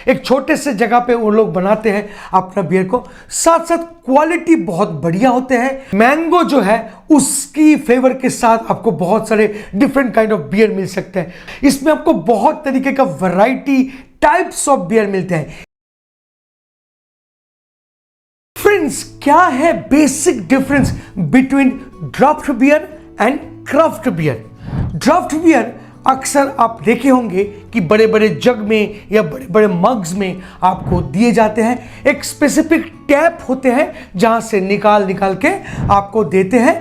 एक छोटे से जगह पे वो लोग बनाते हैं अपना बियर को, साथ साथ क्वालिटी बहुत बढ़िया होते हैं। मैंगो जो है उसकी फ्लेवर के साथ आपको बहुत सारे डिफरेंट काइंड ऑफ बियर मिल सकते हैं। इसमें आपको बहुत तरीके का वैरायटी टाइप्स ऑफ बियर मिलते हैं। फ्रेंड्स, क्या है basic difference between draft beer and craft beer? Draft beer अक्सर आप देखे होंगे कि बड़े बड़े जग में या बड़े बड़े मग्स में आपको दिए जाते हैं। एक स्पेसिफिक टैप होते हैं जहां से निकाल के आपको देते हैं।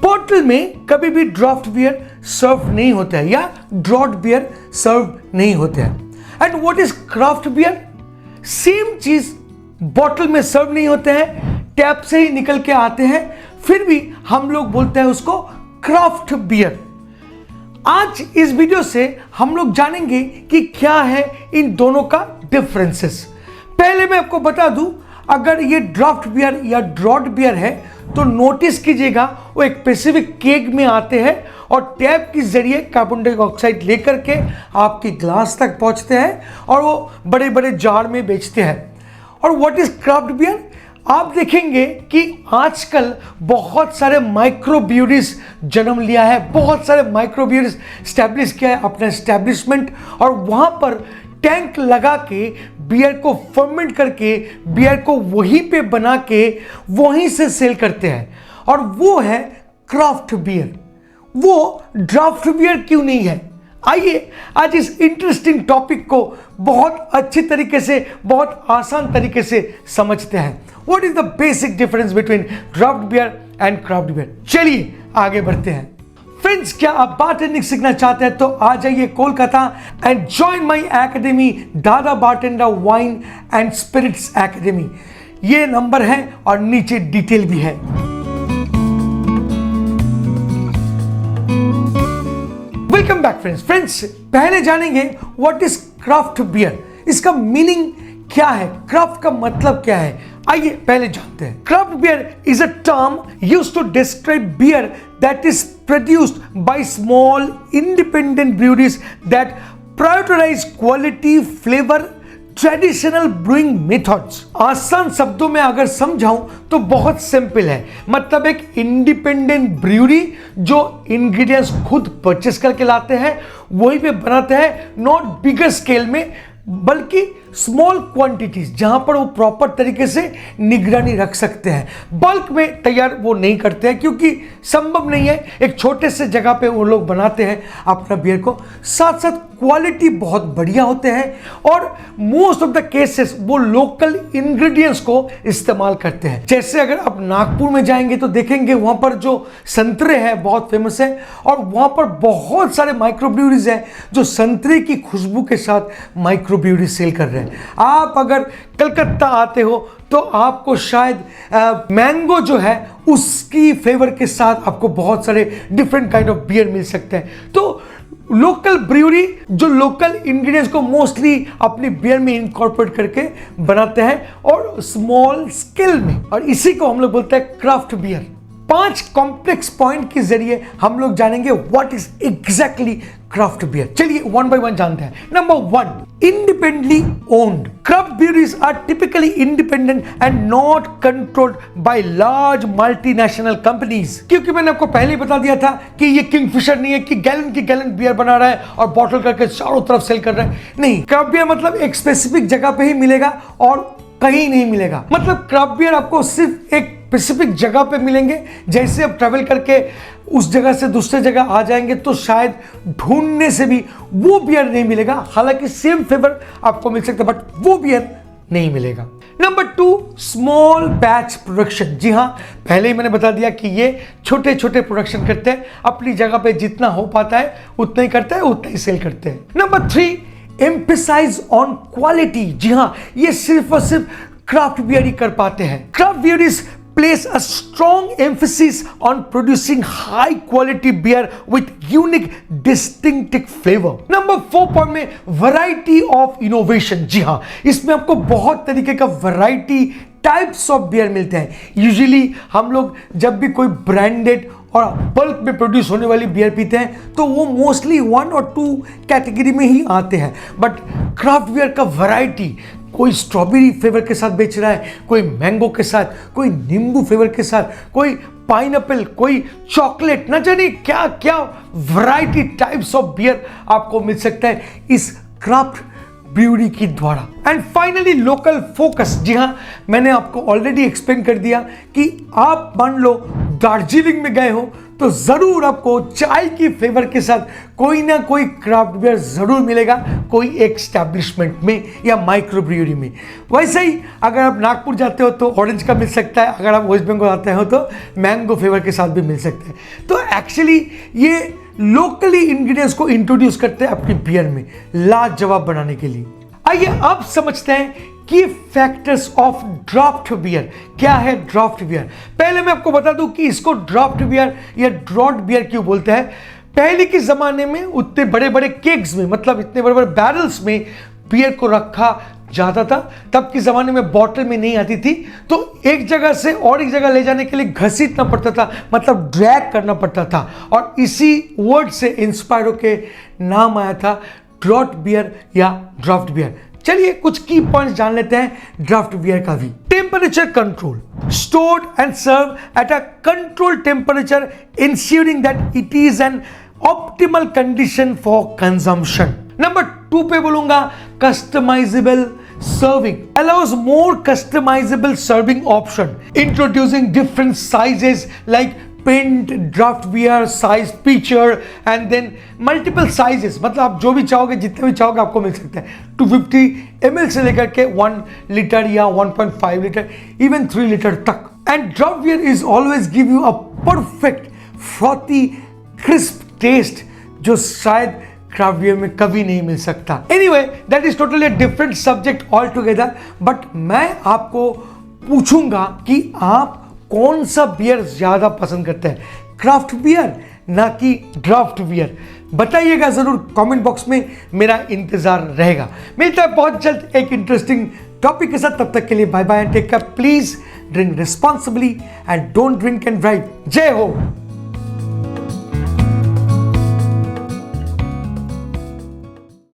बॉटल में कभी भी ड्राफ्ट बियर सर्व नहीं होता है या ड्रॉट बियर सर्व नहीं होते हैं। And what is craft beer? Same चीज बॉटल में सर्व नहीं होते हैं, टैप से ही निकल के आते हैं, फिर भी हम लोग बोलते हैं उसको क्राफ्ट बियर। आज इस वीडियो से हम लोग जानेंगे कि क्या है इन दोनों का डिफरेंसेस। पहले मैं आपको बता दूं, अगर ये ड्राफ्ट बियर या ड्रॉट बियर है तो नोटिस कीजिएगा वो एक स्पेसिफिक केग में आते हैं और टैप के जरिए कार्बन डाइऑक्साइड लेकर के आपके ग्लास तक पहुंचते हैं और वो बड़े बड़े जार में बेचते हैं। और व्हाट इज क्राफ्ट बियर? आप देखेंगे कि आजकल बहुत सारे माइक्रो ब्रूअरीज जन्म लिया है, बहुत सारे माइक्रो ब्रूअरीज स्टैब्लिश किया है अपना एस्टैब्लिशमेंट, और वहां पर टैंक लगा के बियर को फर्मेंट करके बियर को वहीं पे बना के वहीं से सेल करते हैं, और वो है क्राफ्ट बियर। वो ड्राफ्ट बियर क्यों नहीं है? आइए आज इस इंटरेस्टिंग टॉपिक को बहुत अच्छी तरीके से, बहुत आसान तरीके से समझते हैं। What is the basic difference between draft beer and craft beer? चलिए आगे बढ़ते हैं। फ्रेंड्स, क्या आप बारटेंडिंग सीखना चाहते हैं तो आ जाइए Kolkata and join my academy, Dada bartender wine and spirits academy. ये नंबर है और नीचे डिटेल भी है। वेलकम बैक फ्रेंड्स, पहले जानेंगे व्हाट इज क्राफ्ट बियर। इसका मीनिंग क्या है, क्राफ्ट का मतलब क्या है, आइए पहले जानते हैं। Craft beer is a term used to describe beer that is produced by small independent breweries that prioritise quality, flavour, traditional brewing methods. आसान शब्दों में अगर समझाऊं तो बहुत सिंपल है, मतलब एक इंडिपेंडेंट ब्रूअरी जो इंग्रेडिएंट्स खुद परचेस करके लाते हैं, वही पे बनाते हैं, नॉट बिगर स्केल में बल्कि स्मॉल क्वांटिटीज, जहां पर वो प्रॉपर तरीके से निगरानी रख सकते हैं। बल्क में तैयार वो नहीं करते हैं क्योंकि संभव नहीं है। एक छोटे से जगह पे वो लोग बनाते हैं अपना बियर को, साथ साथ क्वालिटी बहुत बढ़िया होते हैं और मोस्ट ऑफ द केसेस वो लोकल इंग्रेडिएंट्स को इस्तेमाल करते हैं। जैसे अगर आप नागपुर में जाएंगे तो देखेंगे वहां पर जो संतरे हैं बहुत फेमस है, और वहां पर बहुत सारे माइक्रो ब्रूअरीज हैं जो संतरे की खुशबू के साथ माइक्रो ब्रूअरी सेल कर रहे हैं। आप अगर कलकत्ता आते हो तो आपको शायद मैंगो जो है उसकी फ्लेवर के साथ आपको बहुत सारे डिफरेंट काइंड ऑफ बियर मिल सकते हैं। तो लोकल ब्रूअरी जो लोकल इंग्रेडिएंट्स को मोस्टली अपनी बियर में इनकॉर्पोरेट करके बनाते हैं और स्मॉल स्केल में, और इसी को हम लोग बोलते हैं क्राफ्ट बियर। 5 कॉम्प्लेक्स पॉइंट के जरिए हम लोग जानेंगे what is exactly craft beer. चलिए वन बाय वन जानते हैं। Number 1, independently owned. Craft breweries are typically independent and not controlled by large multinational companies. क्योंकि मैंने आपको पहले ही बता दिया था कि ये किंगफिशर नहीं है कि गैलन की गैलन बियर बना रहा है और बॉटल करके चारों तरफ सेल कर रहा है। नहीं, क्राफ्ट बियर मतलब एक स्पेसिफिक जगह पे ही मिलेगा और कहीं नहीं मिलेगा। मतलब क्राफ्ट बियर आपको सिर्फ एक स्पेसिफिक जगह पे मिलेंगे। जैसे आप ट्रैवल करके उस जगह से दूसरे जगह आ जाएंगे तो शायद ढूंढने से भी वो बियर नहीं मिलेगा, हालांकि सेम फ्लेवर आपको मिल सकता है बट वो बियर नहीं मिलेगा। Number 2, small batch production. जी हाँ, पहले ही मैंने बता दिया कि ये छोटे छोटे प्रोडक्शन करते हैं, अपनी जगह पे जितना हो पाता है उतना ही करते हैं, उतना ही सेल करते हैं। Number 3, emphasize on quality. जी हाँ, ये सिर्फ और सिर्फ क्राफ्ट बियर ही कर पाते हैं। Craft breweries place a strong emphasis on producing high quality beer with unique distinctive flavor. Number 4 point में variety of innovation। जी हाँ, इसमें आपको बहुत तरीके का variety टाइप्स ऑफ बियर मिलते हैं। यूजुअली हम लोग जब भी कोई ब्रांडेड और बल्क में प्रोड्यूस होने वाली बियर पीते हैं तो वो मोस्टली 1 और 2 कैटेगरी में ही आते हैं। बट क्राफ्ट बियर का वैरायटी, कोई स्ट्रॉबेरी फ्लेवर के साथ बेच रहा है, कोई मैंगो के साथ, कोई नींबू फ्लेवर के साथ, कोई पाइनएप्पल, कोई चॉकलेट, न जाने क्या क्या वैरायटी टाइप्स ऑफ बियर आपको मिल सकता है इस क्राफ्ट ब्रूअरी के द्वारा। And finally local focus. जी हाँ, मैंने आपको ऑलरेडी एक्सप्लेन कर दिया कि आप मान लो दार्जिलिंग में गए हो तो जरूर आपको चाय की फ्लेवर के साथ कोई ना कोई क्राफ्ट बियर जरूर मिलेगा, कोई एक एस्टैब्लिशमेंट में या माइक्रो ब्रूअरी में। वैसे ही अगर आप नागपुर जाते हो तो ऑरेंज का मिल सकता है, अगर आप वेस्ट बंगाल आते हो तो मैंगो फ्लेवर के साथ भी मिल सकता है। तो एक्चुअली ये लोकली इंग्रेडिएंट्स को इंट्रोड्यूस करते हैं अपनी बियर में लाजवाब बनाने के लिए। आइए अब समझते हैं की फैक्टर्स ऑफ ड्राफ्ट बियर। क्या है ड्राफ्ट बियर? पहले मैं आपको बता दूं कि इसको ड्राफ्ट बियर या ड्रॉट बियर क्यों बोलते हैं। पहले के जमाने में उतने बड़े बड़े केग्स में, मतलब इतने बड़े बड़े बैरल्स में बियर को रखा जाता था। तब के जमाने में बॉटल में नहीं आती थी, तो एक जगह से और एक जगह ले जाने के लिए घसीटना पड़ता था, मतलब ड्रैग करना पड़ता था। और इसी वर्ड से इंस्पायर होके नाम आया था ड्रॉट बियर या ड्राफ्ट बियर। चलिए कुछ की पॉइंट्स जान लेते हैं ड्राफ्ट बियर का भी। Temperature control, stored and serve at a control temperature ensuring that it is an optimal condition for consumption. Number 2 पे बोलूंगा customisable serving, allows more customizable serving option, introducing different sizes like pint, draft beer, size, pitcher and then multiple sizes, मतलब आप जो भी चाहोगे, जितने भी चाहोगे आपको मिल सकते हैं। 250 ml से लेकर के 1 लीटर या 1.5 लीटर, इवन 3 लीटर तक। And draft beer is always give you a perfect frothy crisp taste जो शायद क्राफ्ट बियर में कभी नहीं मिल सकता। Anyway, that is totally different subject all together. But मैं आपको पूछूंगा कि आप कौन सा बियर ज्यादा पसंद करते हैं, क्राफ्ट बियर ना कि ड्राफ्ट बियर? बताइएगा जरूर कमेंट बॉक्स में, मेरा इंतजार रहेगा। मिलता है बहुत जल्द एक इंटरेस्टिंग टॉपिक के साथ। तब तक के लिए bye bye and take care. Please drink responsibly and don't drink and drive. जय हो।